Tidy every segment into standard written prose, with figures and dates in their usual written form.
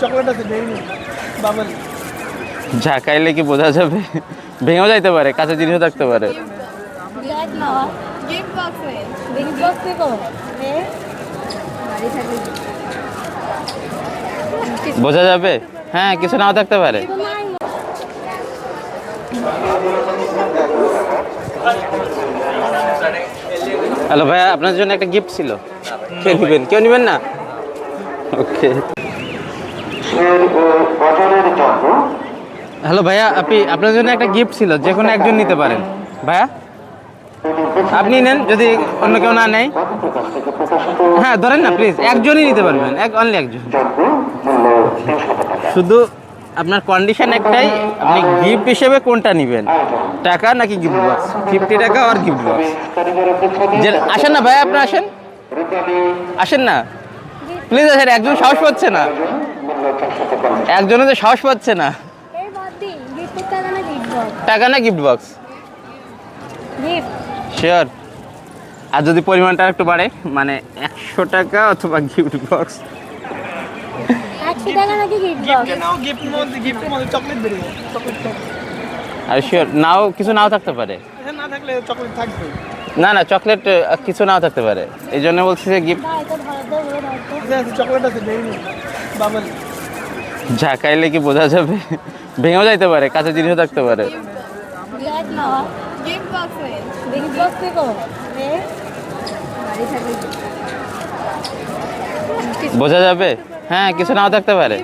Chocolate আছে bubble. ঝাঁকাইলে কি বোঝা যাবে? ভেঙেও যাইতে পারে, কাঁচা জিনিসও থাকতে পারে। বোঝা যাবে? হ্যাঁ, কিছু নাও থাকতে পারে। হ্যালো ভাইয়া, আপনার জন্য একটা গিফট ছিল। কেউ নিবেন? কেউ নিবেন না? ওকে। হ্যালো ভাইয়া, আপনার জন্য একটা গিফট ছিল, যে কোনো একজন নিতে পারেন। ভাইয়া আপনি নেন, যদি অন্য কেউ না নেয়। হ্যাঁ ধরেন না প্লিজ, একজনই নিতে পারবেন, অনলি একজন। শুধু আপনার কন্ডিশন একটাই, আপনি গিফট হিসেবে কোনটা নেবেন, টাকা নাকি গিফট বক্স? 50 টাকা আর গিফট বক্স। যে আসেন না ভাইয়া, আপনি আসেন, আসেন না প্লিজ আসেন। একজন সাহস পাচ্ছে না, একজনে তো সাহস পাচ্ছে না। টাকা না গিফট বক্স? শিওর? আর যদি পরিমাণটা একটু বাড়ে, মানে 100 টাকা অথবা গিফট বক্স। 100 টাকা নাকি গিফট বক্স? চকলেট বেরিয়ে চকলেট। আর শিওর? নাও, কিছু নাও থাকতে পারে। না থাকলে চকলেট থাকবে। না না, চকলেট কিছু নাও থাকতে পারে, এই জন্য বলছি যে গিফট। চকলেট আছে বাবল। ঝাঁকাইলে কি বোঝা যাবে? ভেঙেও যাইতে পারে, কাঁচা জিনিসও থাকতে পারে। বোঝা যাবে? হ্যাঁ, কিছু নাও থাকতে পারে।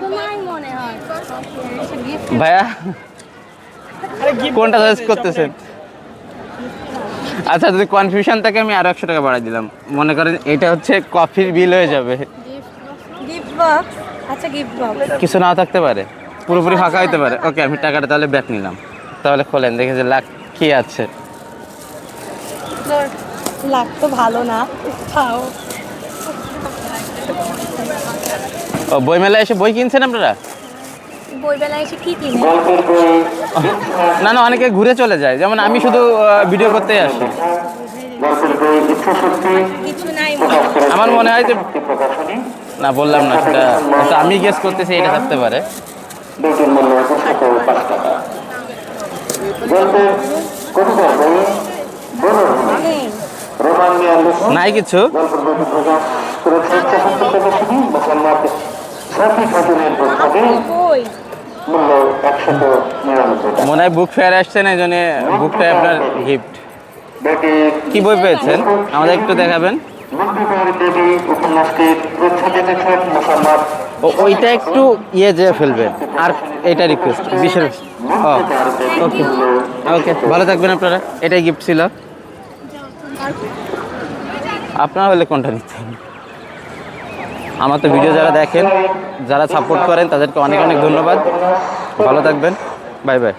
ভাইয়া কোনটা সাজেস্ট করতেছেন? আচ্ছা, যদি কনফিউশন থাকে আমি আরো 100 টাকা বাড়াই দিলাম। মনে করেন এটা হচ্ছে কফির বিল হয়ে যাবে। Gift box. আচ্ছা গিফট বক্স। কিছু নাও থাকতে পারে, পুরোপুরি ফাঁকা হইতে পারে। ওকে, আমি টাকাটা তাহলে ব্যাক নিলাম। তাহলে খোলেন, দেখে যে লাখ কি আছে। লাখ তো ভালো না, খাও। ও, বই মেলায় এসে বই কিনছেন আপনারা? বইবেলায় এসে কি কিনে? না না, অনেকে ঘুরে চলে যায়, যেমন আমি শুধু ভিডিও করতেই আসি। কিছু নাই। আমার মনে হয় যে, না বললাম না সেটা, তো আমি গেস করতেছি এটা থাকতে পারে। নাই কিছু? বই। মনে হয় বুক ফেয়ার আসছেন, এই জন্য বুকটা আপনার গিফট। কি বই পেয়েছেন আমাদের একটু দেখাবেন? ওইটা একটু ইয়ে যে ফেলবেন, আর এটা রিকোয়েস্ট বিশেষ। ও ওকে ওকে, ভালো থাকবেন আপনারা। এটাই গিফট ছিল। আপনারা হলে কোনটা নিতেন? আমার তো ভিডিও যারা দেখেন, যারা সাপোর্ট করেন, তাদেরকে অনেক অনেক ধন্যবাদ। ভালো থাকবেন, বাই বাই।